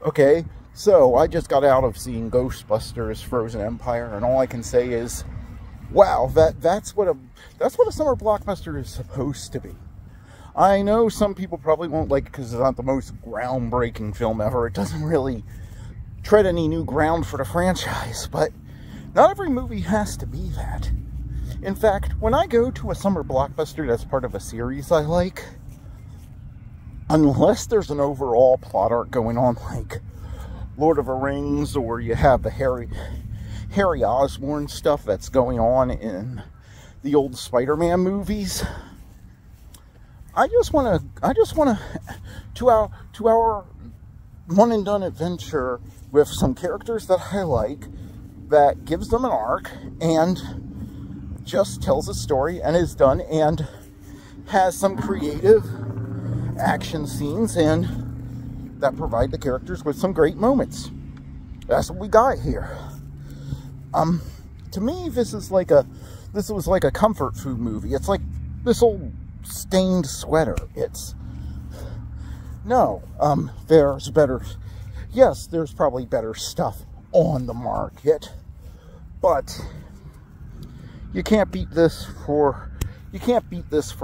Okay, so I just got out of seeing Ghostbusters Frozen Empire, and all I can say is, wow, that's what a summer blockbuster is supposed to be. I know some people probably won't like it because it's not the most groundbreaking film ever. It doesn't really tread any new ground for the franchise, but not every movie has to be that. In fact, when I go to a summer blockbuster that's part of a series I like, unless there's an overall plot arc going on, like Lord of the Rings, or you have the Harry Osborn stuff that's going on in the old Spider-Man movies, I just want a 2-hour one and done adventure with some characters that I like, that gives them an arc and just tells a story and is done and has some creative action scenes and that provide the characters with some great moments. That's what we got here. To me, this was like a comfort food movie. It's like this old stained sweater. There's better. Yes, there's probably better stuff on the market, but you can't beat this for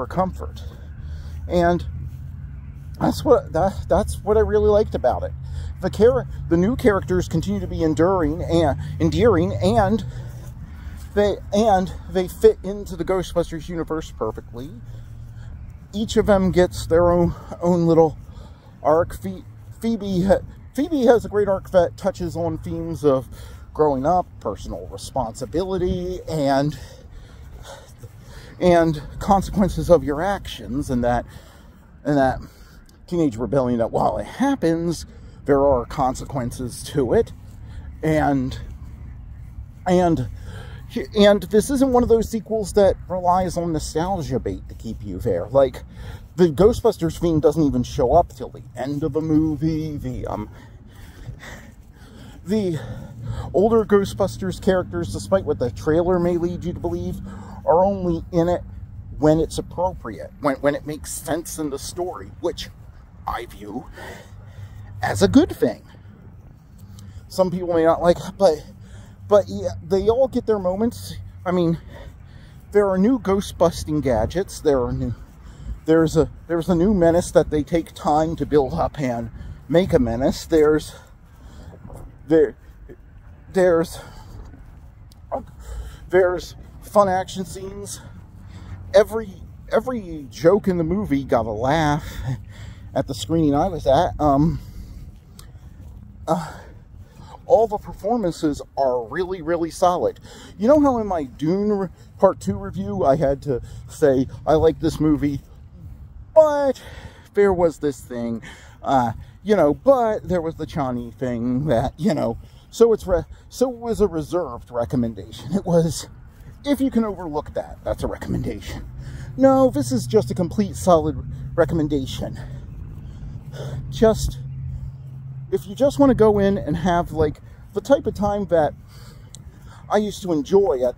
comfort. And that's what I really liked about it. The new characters continue to be endearing, and they fit into the Ghostbusters universe perfectly. Each of them gets their own little arc. Phoebe has a great arc that touches on themes of growing up, personal responsibility, and consequences of your actions, and that teenage rebellion, that while it happens, there are consequences to it, and this isn't one of those sequels that relies on nostalgia bait to keep you there. Like, the Ghostbusters theme doesn't even show up till the end of the movie. The older Ghostbusters characters, despite what the trailer may lead you to believe, are only in it when it's appropriate, when it makes sense in the story, which I view as a good thing. Some people may not like it, but yeah, they all get their moments. I mean, there are new ghost-busting gadgets. There's a new menace that they take time to build up and make a menace. There's fun action scenes. Every joke in the movie got a laugh at the screening I was at. All the performances are really, really solid. You know how in my Dune Part 2 review, I had to say, I like this movie, but there was this thing, but there was the Chani thing that, so it was a reserved recommendation. It was, if you can overlook that, that's a recommendation. No, this is just a complete solid recommendation. If you just want to go in and have, like, the type of time that I used to enjoy at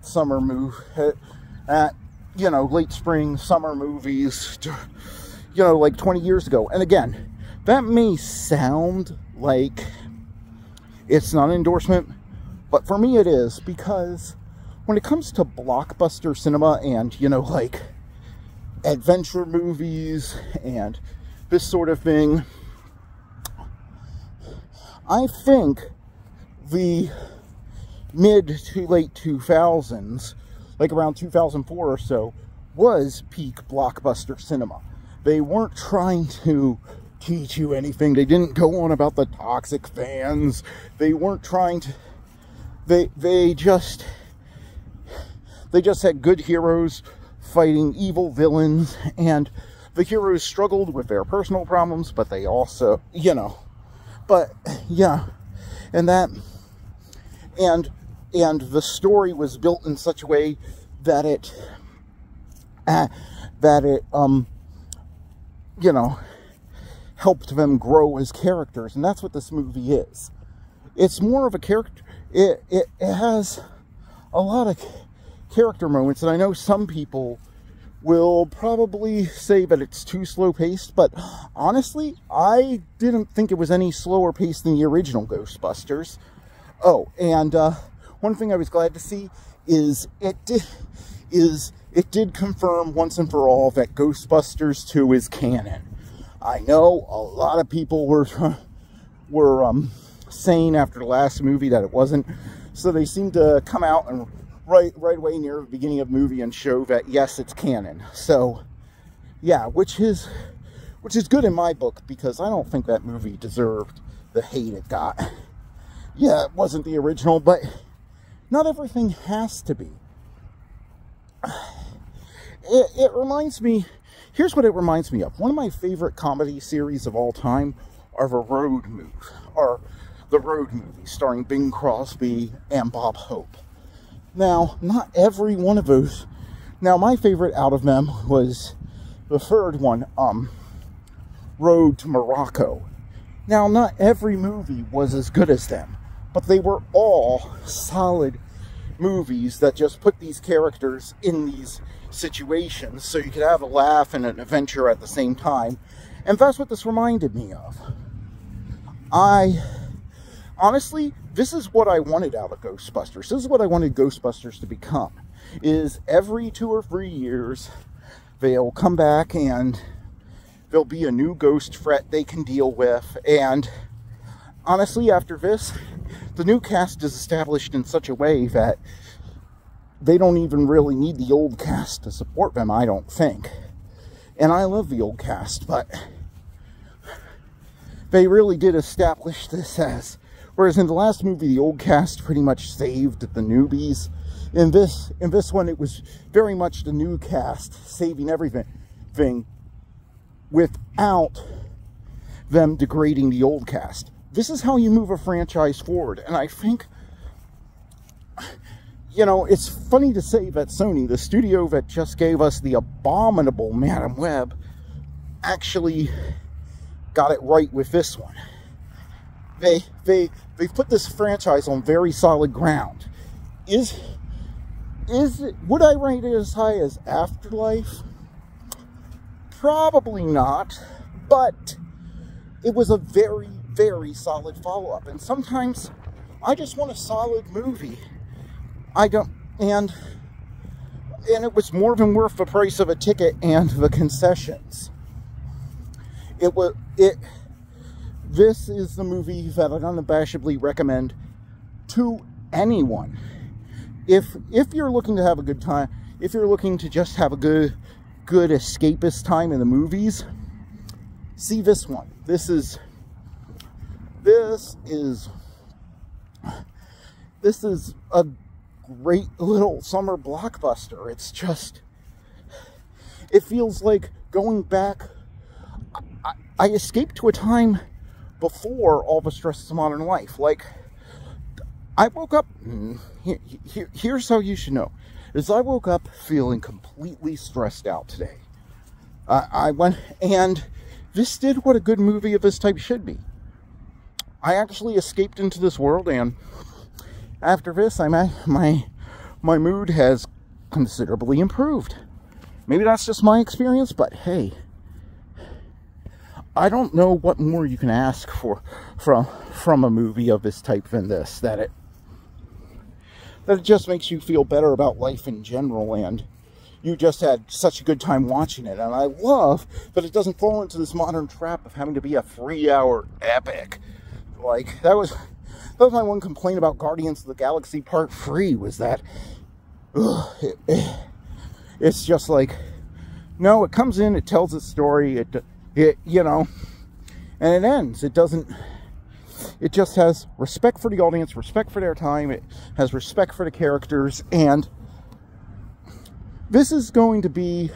late spring, summer movies, like 20 years ago. And again, that may sound like it's not an endorsement, but for me it is, because when it comes to blockbuster cinema and, like, adventure movies and this sort of thing, I think the mid to late 2000s, like around 2004 or so, was peak blockbuster cinema. They weren't trying to teach you anything. They didn't go on about the toxic fans. They weren't trying to... They just had good heroes fighting evil villains, and the heroes struggled with their personal problems, but they also, but yeah, and the story was built in such a way that it helped them grow as characters, and that's what this movie is. It's more of a character. It has a lot of character moments, and I know some people will probably say that it's too slow paced, but honestly, I didn't think it was any slower paced than the original Ghostbusters. Oh, and one thing I was glad to see is it did confirm once and for all that Ghostbusters 2 is canon. I know a lot of people were saying after the last movie that it wasn't, so they seemed to come out and right away near the beginning of the movie and show that yes, it's canon. So yeah, which is good in my book, because I don't think that movie deserved the hate it got. Yeah, it wasn't the original, but not everything has to be. It reminds me, here's what it reminds me of. One of my favorite comedy series of all time are the Road movies, starring Bing Crosby and Bob Hope. Now, not every one of those. Now, my favorite out of them was the third one, Road to Morocco. Now, not every movie was as good as them, but they were all solid movies that just put these characters in these situations so you could have a laugh and an adventure at the same time. And that's what this reminded me of. Honestly, this is what I wanted out of Ghostbusters. This is what I wanted Ghostbusters to become. Is every 2 or 3 years, they'll come back and there'll be a new ghost threat they can deal with. And honestly, after this, the new cast is established in such a way that they don't even really need the old cast to support them, I don't think. And I love the old cast, but they really did establish this as... Whereas in the last movie, the old cast pretty much saved the newbies. In this one, it was very much the new cast saving everything without them degrading the old cast. This is how you move a franchise forward. And I think, you know, it's funny to say that Sony, the studio that just gave us the abominable Madam Web, actually got it right with this one. They've put this franchise on very solid ground. Would I rate it as high as Afterlife? Probably not, but it was a very, very solid follow-up. And sometimes I just want a solid movie. And it was more than worth the price of a ticket and the concessions. This is the movie that I'd unabashedly recommend to anyone. If you're looking to have a good time, if you're looking to just have a good escapist time in the movies, see this one. This is a great little summer blockbuster. It's just, it feels like going back. I escaped to a time before all the stresses of modern life. Like, I woke up, here's how you should know, is I woke up feeling completely stressed out today. I went, and this did what a good movie of this type should be. I actually escaped into this world, and after this, my mood has considerably improved. Maybe that's just my experience, but hey, I don't know what more you can ask for from a movie of this type than this. That it just makes you feel better about life in general, and you just had such a good time watching it. And I love that it doesn't fall into this modern trap of having to be a 3-hour epic. Like, that was my one complaint about Guardians of the Galaxy Part 3, was that it's just like, no, it comes in, it tells its story, it you know, and it ends. It just has respect for the audience, respect for their time, it has respect for the characters, and this is going to be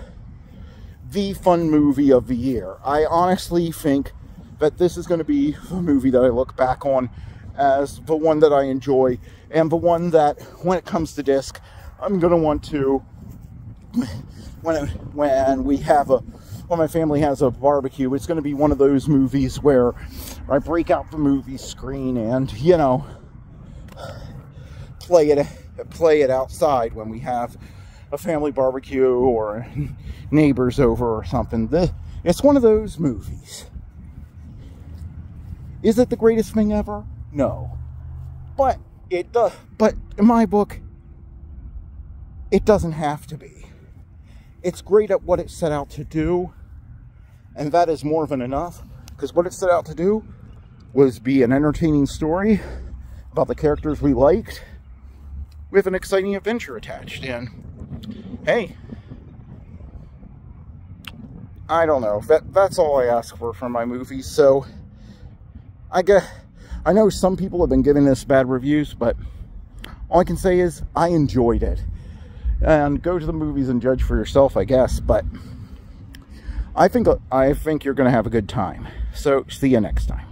the fun movie of the year. I honestly think that this is going to be the movie that I look back on as the one that I enjoy, and the one that, when it comes to disc, I'm going to want to, when my family has a barbecue, it's going to be one of those movies where I break out the movie screen and, you know, play it outside when we have a family barbecue or neighbors over or something. It's one of those movies. Is it the greatest thing ever? No. But but in my book, it doesn't have to be. It's great at what it set out to do, and that is more than enough, because what it set out to do was be an entertaining story about the characters we liked with an exciting adventure attached. And hey, I don't know, that's all I ask for from my movies. So I know some people have been giving this bad reviews, but all I can say is I enjoyed it. And go to the movies and judge for yourself, I guess, but I think you're going to have a good time. So see you next time.